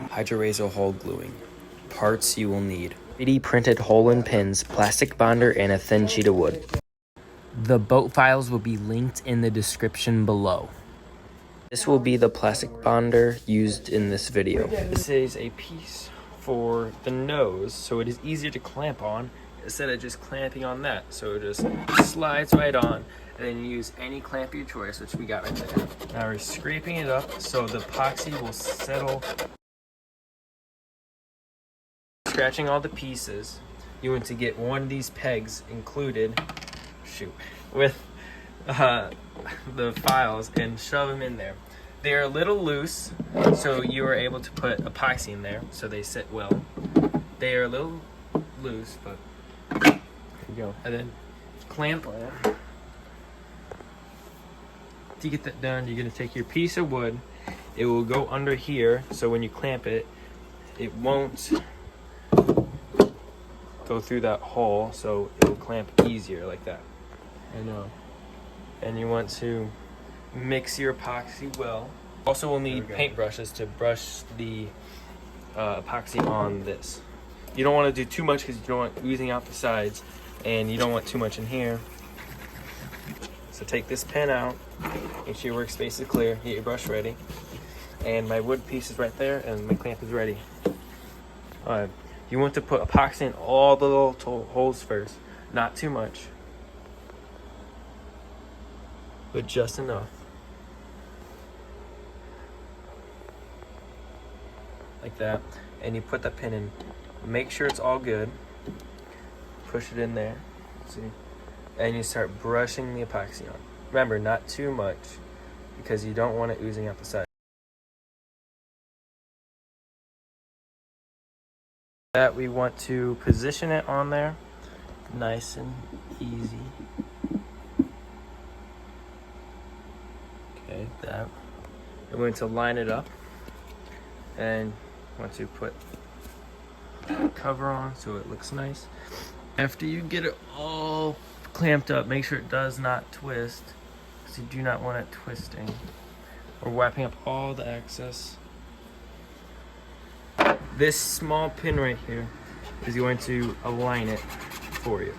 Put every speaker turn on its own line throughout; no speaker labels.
Hydrorazor hole gluing. Parts you will need: 3D printed hole-in pins, plastic bonder, and a thin sheet of wood. The boat files will be linked in the description below. This will be the plastic bonder used in this video. This is a piece for the nose, so it is easier to clamp on instead of just clamping on that. So it just slides right on, and then you use any clamp of your choice, which we got right there. Now we're scraping it up so the epoxy will settle. Scratching all the pieces, you want to get one of these pegs included, with the files and shove them in there. They're a little loose, so you are able to put epoxy in there so they sit well. They are a little loose, but there you go. And then clamp on. To get that done, you're going to take your piece of wood. It will go under here, so when you clamp it, it won't go through that hole, so it will clamp easier like that. I know. And you want to mix your epoxy well. Also, we'll need paintbrushes to brush the epoxy on this. You don't want to do too much because you don't want oozing out the sides, and you don't want too much in here. So take this pen out, make sure your workspace is clear, get your brush ready, and my wood piece is right there, and my clamp is ready. Alright, you want to put epoxy in all the little holes first, not too much, but just enough. Like that. And you put that pin in. Make sure it's all good. Push it in there. See? And you start brushing the epoxy on. Remember, not too much, because you don't want it oozing out the side. That we want to position it on there nice and easy. Okay, that. We're going to line it up, and want to put cover on so it looks nice. After you get it all clamped up, make sure it does not twist, because you do not want it twisting. We're wiping up all the excess. This small pin right here is going to align it for you,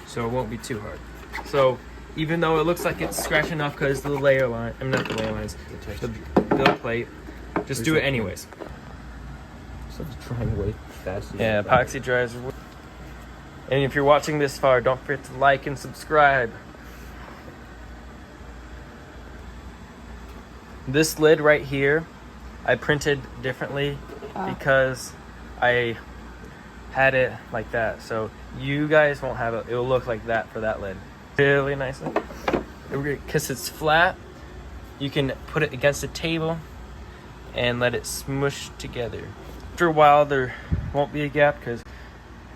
so it won't be too hard. So even though it looks like it's scratching off because the layer line, I mean not the layer lines, the build plate, just do it anyways.
So just try and wait fast.
Yeah, epoxy dries. And if you're watching this far, don't forget to like and subscribe. This lid right here, I printed differently because I had it like that. So you guys won't have it. It will look like that for that lid. Really nicely. Because it's flat, you can put it against a table and let it smush together. After a while, there won't be a gap because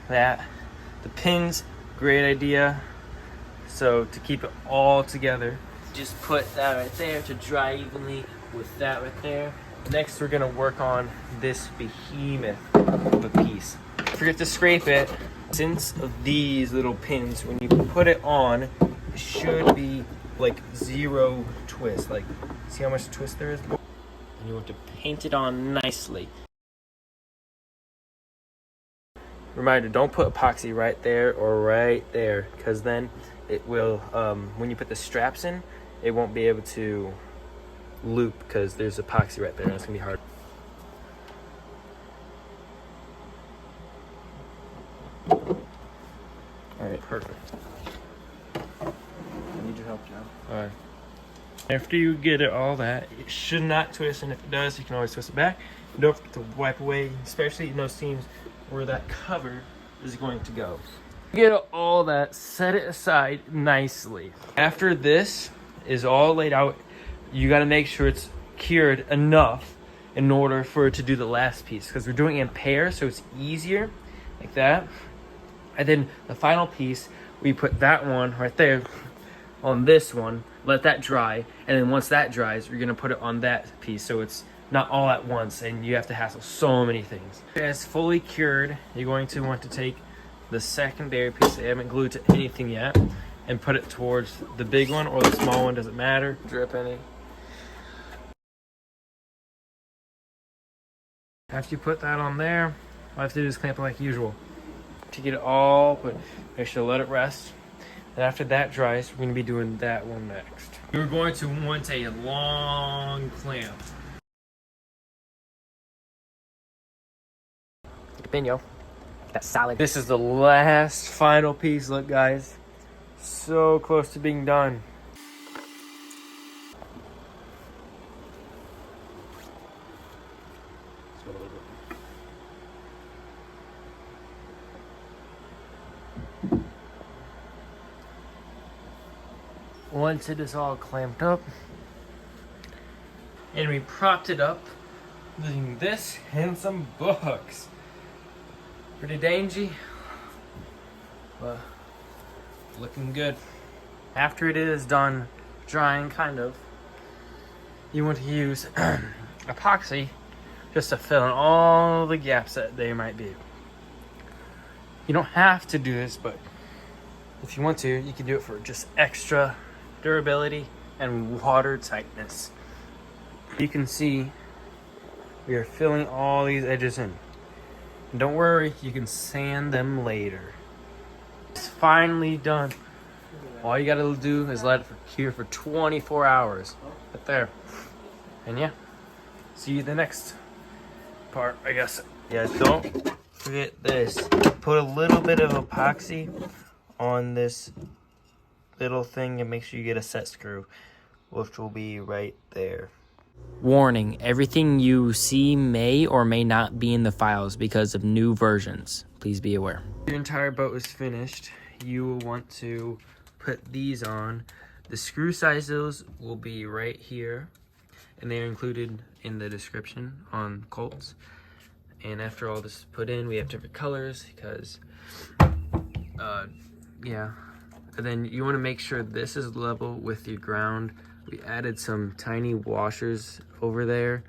the pins, great idea. So to keep it all together, just put that right there to dry evenly with that right there. Next, we're gonna work on this behemoth of a piece. Forget to scrape it. Since of these little pins, when you put it on, it should be like zero twist. Like, see how much twist there is? And you want to paint it on nicely. Reminder, don't put epoxy right there or right there, because then it will, when you put the straps in, it won't be able to loop because there's epoxy right there and it's gonna be hard. Alright, perfect.
I need your help, John.
Alright. After you get it all that, it should not twist, and if it does, you can always twist it back. And don't forget to wipe away, especially in those seams where that cover is going to go. Get all that, set it aside nicely. After this is all laid out, you got to make sure it's cured enough in order for it to do the last piece, because we're doing it in pairs, so it's easier like that. And then the final piece, we put that one right there on this one, let that dry, and then once that dries, you're gonna put it on that piece, so it's not all at once and you have to hassle so many things. As fully cured, you're going to want to take the secondary piece that I haven't glued to anything yet and put it towards the big one or the small one, doesn't matter. Drip any. After you put that on there, all I have to do is clamp it like usual. To get it all, but make sure to let it rest. And after that dries, we're going to be doing that one next. You're going to want a long clamp.
Pino. That's solid.
This is the last final piece. Look, guys. So close to being done. Once it is all clamped up, and we propped it up using this and some books. Pretty dangy, but looking good. After it is done drying, kind of, you want to use epoxy just to fill in all the gaps that there might be. You don't have to do this, but if you want to, you can do it for just extra durability and water tightness. You can see we are filling all these edges in. And don't worry, you can sand them later. It's finally done. All you gotta do is let it cure for 24 hours. Right there. And yeah, see you the next part, I guess. Yeah, don't forget this. Put a little bit of epoxy on this little thing and make sure you get a set screw, which will be right there.
Warning, everything you see may or may not be in the files because of new versions. Please be aware.
Your entire boat is finished. You will want to put these on. The screw sizes will be right here, and they're included in the description on Colts. And after all this is put in, we have different colors because, yeah. And then you want to make sure this is level with your ground. We added some tiny washers over there.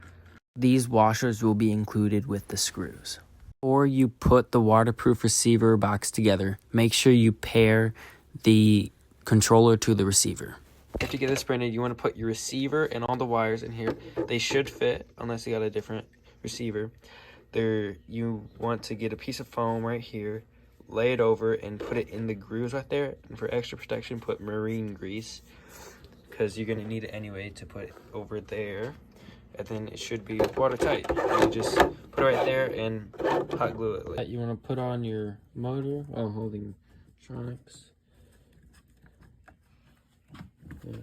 These washers will be included with the screws. Before you put the waterproof receiver box together, make sure you pair the controller to the receiver.
If you get this printed, you want to put your receiver and all the wires in here. They should fit unless you got a different receiver. You want to get a piece of foam right here, lay it over and put it in the grooves right there. And for extra protection, put marine grease, because you're going to need it anyway to put it over there. And then it should be watertight. You just put it right there and hot glue it. You want to put on your motor while holding electronics. Yeah.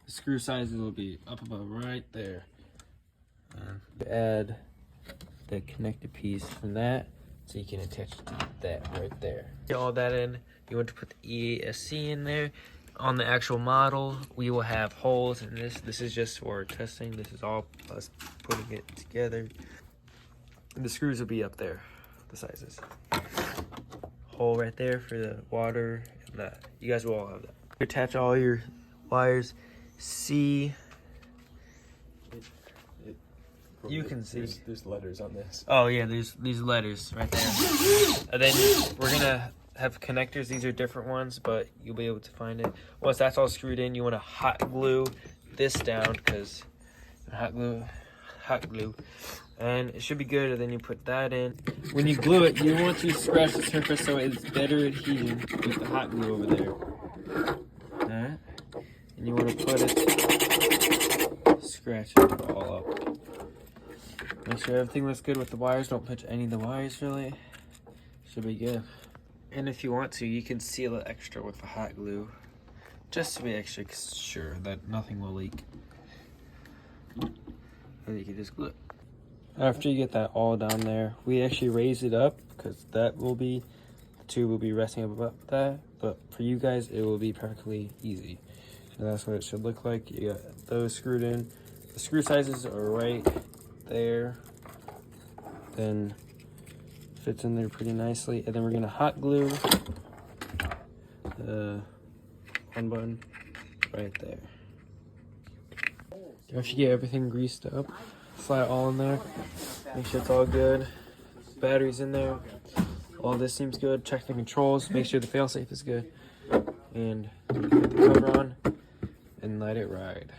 The screw sizes will be up above right there. Add the connected piece from that so you can attach to that right there. Get all that in. You want to put the ESC in there. On the actual model, we will have holes in this. This is just for testing. This is all us putting it together. And the screws will be up there, the sizes. Hole right there for the water and that. You guys will all have that. Attach all your wires. See, you can see.
There's letters on this.
Oh yeah, there's these letters right there. And then we're gonna have connectors. These are different ones, but you'll be able to find it. Once that's all screwed in, you want to hot glue this down, because hot glue, and it should be good. And then you put that in. When you glue it, you want to scratch the surface so it's better adhesion with the hot glue over there. Alright, and you want to put it, scratch it all up. Make sure everything looks good with the wires. Don't touch any of the wires really. Should be good. And if you want to, you can seal it extra with the hot glue, just to be extra sure that nothing will leak. And you can just glue it. After you get that all down there, we actually raise it up because that will be, the tube will be resting up above that. But for you guys, it will be perfectly easy. And that's what it should look like. You got those screwed in. The screw sizes are right there. Then fits in there pretty nicely. And then we're gonna hot glue the one button right there. After you get everything greased up, slide it all in there. Make sure it's all good. Batteries in there. All this seems good. Check the controls. Make sure the failsafe is good. And put the cover on and let it ride.